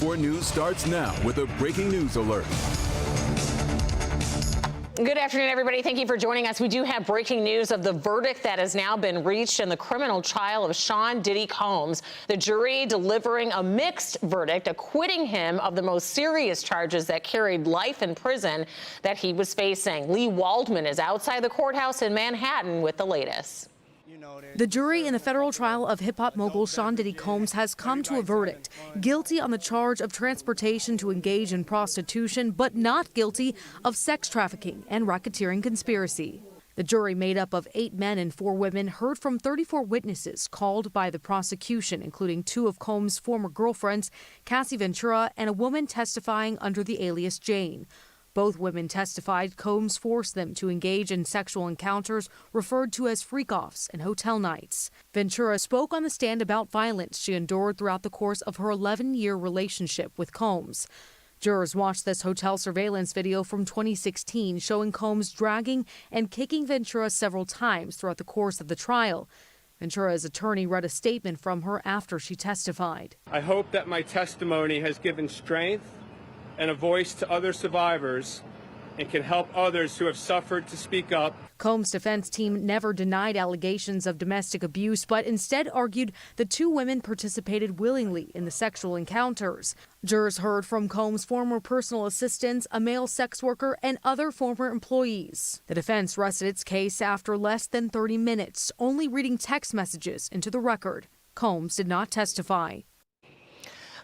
4 News starts now with a breaking news alert. Good afternoon, everybody. Thank you for joining us. We do have breaking news of the verdict that has now been reached in the criminal trial of Sean Diddy Combs. The jury delivering a mixed verdict, acquitting him of the most serious charges that carried life in prison that he was facing. Lee Waldman is outside the courthouse in Manhattan with the latest. The jury in the federal trial of hip-hop mogul Sean Diddy Combs has come to a verdict. Guilty on the charge of transportation to engage in prostitution, but not guilty of sex trafficking and racketeering conspiracy. The jury, made up of 8 men and 4 women, heard from 34 witnesses called by the prosecution, including 2 of Combs' former girlfriends, Cassie Ventura, and a woman testifying under the alias Jane. Both women testified Combs forced them to engage in sexual encounters referred to as freak-offs and hotel nights. Ventura spoke on the stand about violence she endured throughout the course of her 11-year relationship with Combs. Jurors watched this hotel surveillance video from 2016 showing Combs dragging and kicking Ventura several times throughout the course of the trial. Ventura's attorney read a statement from her after she testified. I hope that my testimony has given strength and a voice to other survivors and can help others who have suffered to speak up. Combs' defense team never denied allegations of domestic abuse, but instead argued the 2 women participated willingly in the sexual encounters. Jurors heard from Combs' former personal assistants, a male sex worker, and other former employees. The defense rested its case after less than 30 minutes, only reading text messages into the record. Combs did not testify.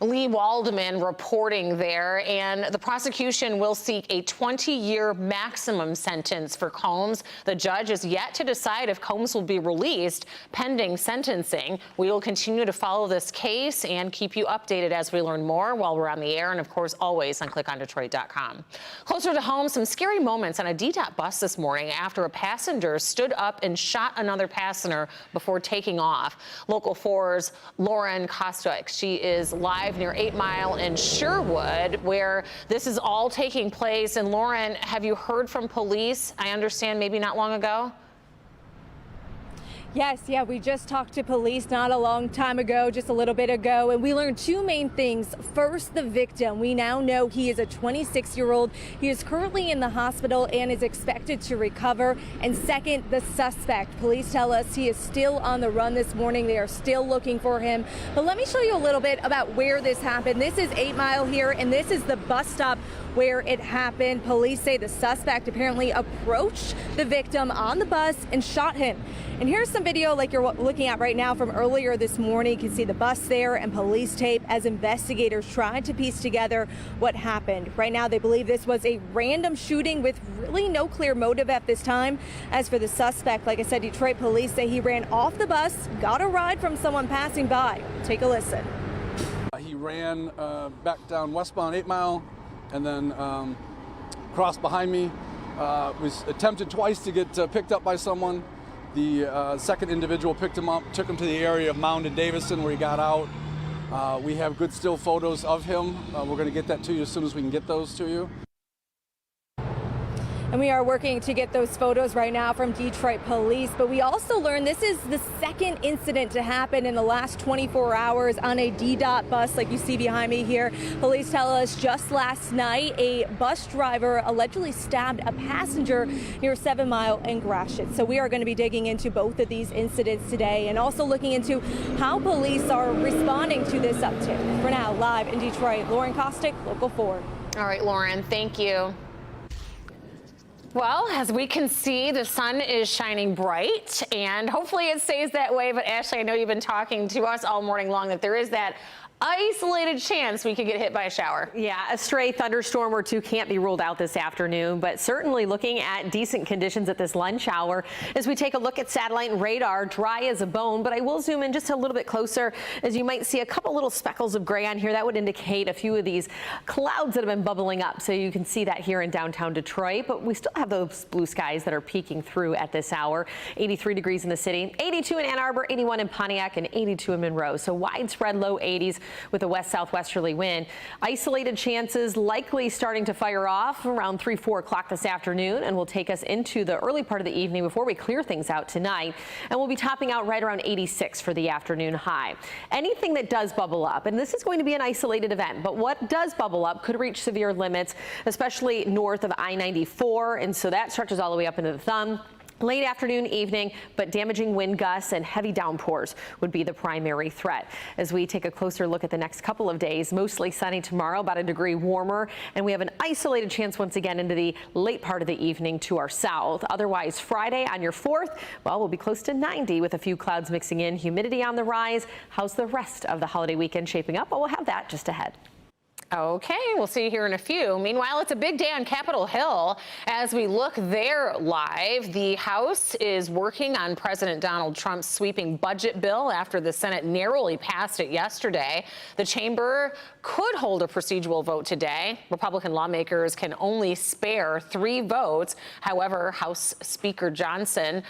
Lee Waldman reporting there, and the prosecution will seek a 20-year maximum sentence for Combs. The judge is yet to decide if Combs will be released pending sentencing. We will continue to follow this case and keep you updated as we learn more while we're on the air, and of course always on clickondetroit.com. Closer to home, some scary moments on a DDOT bus this morning after a passenger stood up and shot another passenger before taking off. Local 4's Lauren Kostoik, she is live near 8 Mile in Sherwood, where this is all taking place. And Lauren, have you heard from police? I understand maybe not long ago. Yes, we just talked to police not a long time ago, just a little bit ago, and we learned 2 main things. First, the victim. We now know he is a 26-year-old. He is currently in the hospital and is expected to recover. And second, the suspect. Police tell us he is still on the run this morning. They are still looking for him. But let me show you a little bit about where this happened. This is 8 Mile here, and this is the bus stop where it happened. Police say the suspect apparently approached the victim on the bus and shot him. And here's some video like you're looking at right now from earlier this morning. You can see the bus there and police tape as investigators tried to piece together what happened. Right now, they believe this was a random shooting with really no clear motive at this time. As for the suspect, like I said, Detroit police say he ran off the bus, got a ride from someone passing by. Take a listen. He ran back down westbound 8 Mile and then crossed behind me. Was attempted twice to get picked up by someone. The second individual picked him up, took him to the area of Mound and Davison where he got out. We have good still photos of him. We're going to get that to you as soon as we can get those to you. And we are working to get those photos right now from Detroit police. But we also learned this is the second incident to happen in the last 24 hours on a DDOT bus like you see behind me here. Police tell us just last night a bus driver allegedly stabbed a passenger near 7 Mile and Gratiot. So we are going to be digging into both of these incidents today and also looking into how police are responding to this uptick. For now, live in Detroit, Lauren Kostick, Local 4. All right, Lauren, thank you. Well, as we can see, the sun is shining bright, and hopefully it stays that way. But Ashley, I know you've been talking to us all morning long that there is that isolated chance we could get hit by a shower. Yeah, a stray thunderstorm or 2 can't be ruled out this afternoon, but certainly looking at decent conditions at this lunch hour as we take a look at satellite and radar. Dry as a bone, but I will zoom in just a little bit closer as you might see a couple little speckles of gray on here. That would indicate a few of these clouds that have been bubbling up, so you can see that here in downtown Detroit, but we still have those blue skies that are peeking through at this hour. 83 degrees in the city, 82 in Ann Arbor, 81 in Pontiac, and 82 in Monroe, so widespread low 80s. with a west-southwesterly wind. Isolated chances likely starting to fire off around 3-4 o'clock this afternoon and will take us into the early part of the evening before we clear things out tonight. And we'll be topping out right around 86 for the afternoon high. Anything that does bubble up, and this is going to be an isolated event, but what does bubble up could reach severe limits, especially north of I-94, and so that stretches all the way up into the thumb. Late afternoon, evening, but damaging wind gusts and heavy downpours would be the primary threat. As we take a closer look at the next couple of days, mostly sunny tomorrow, about a degree warmer, and we have an isolated chance once again into the late part of the evening to our south. Otherwise, Friday on your 4th, well, we'll be close to 90 with a few clouds mixing in, humidity on the rise. How's the rest of the holiday weekend shaping up? Well, we'll have that just ahead. Okay, we'll see you here in a few. Meanwhile, it's a big day on Capitol Hill. As we look there live, the House is working on President Donald Trump's sweeping budget bill after the Senate narrowly passed it yesterday. The chamber could hold a procedural vote today. Republican lawmakers can only spare 3 votes. However, House Speaker Johnson,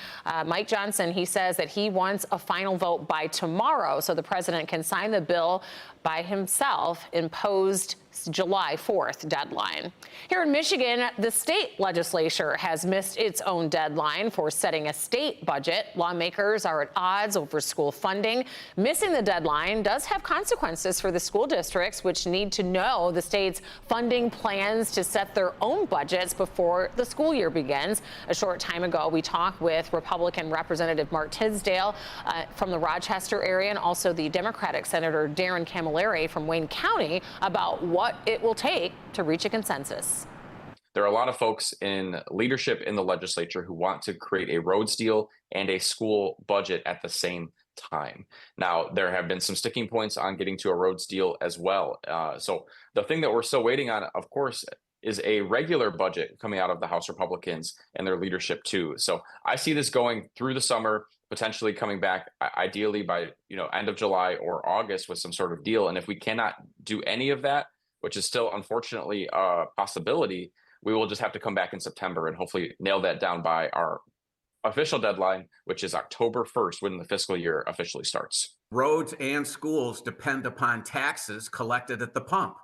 Mike Johnson, he says that he wants a final vote by tomorrow so the president can sign the bill by himself, imposed July 4th deadline. Here in Michigan, the state legislature has missed its own deadline for setting a state budget. Lawmakers are at odds over school funding. Missing the deadline does have consequences for the school districts, which need to know the state's funding plans to set their own budgets before the school year begins. A short time ago, we talked with Republican Representative Mark Tisdale from the Rochester area and also the Democratic Senator Darren Camilleri from Wayne County about what it will take to reach a consensus. There are a lot of folks in leadership in the legislature who want to create a roads deal and a school budget at the same time. Now, there have been some sticking points on getting to a roads deal as well. So the thing that we're still waiting on, of course, is a regular budget coming out of the House Republicans and their leadership too. So I see this going through the summer, potentially coming back ideally by end of July or August with some sort of deal. And if we cannot do any of that, which is still unfortunately a possibility, we will just have to come back in September and hopefully nail that down by our official deadline, which is October 1st, when the fiscal year officially starts. Roads and schools depend upon taxes collected at the pump.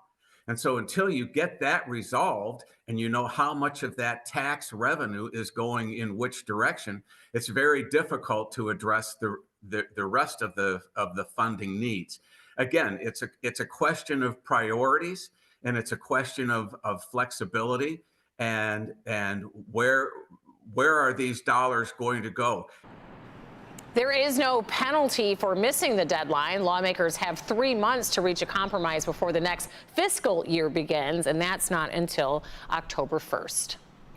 And so until you get that resolved and you know how much of that tax revenue is going in which direction, it's very difficult to address the rest of the funding needs. Again, it's a question of priorities, and it's a question of flexibility, and where are these dollars going to go? There is no penalty for missing the deadline. Lawmakers have 3 months to reach a compromise before the next fiscal year begins, and that's not until October 1st.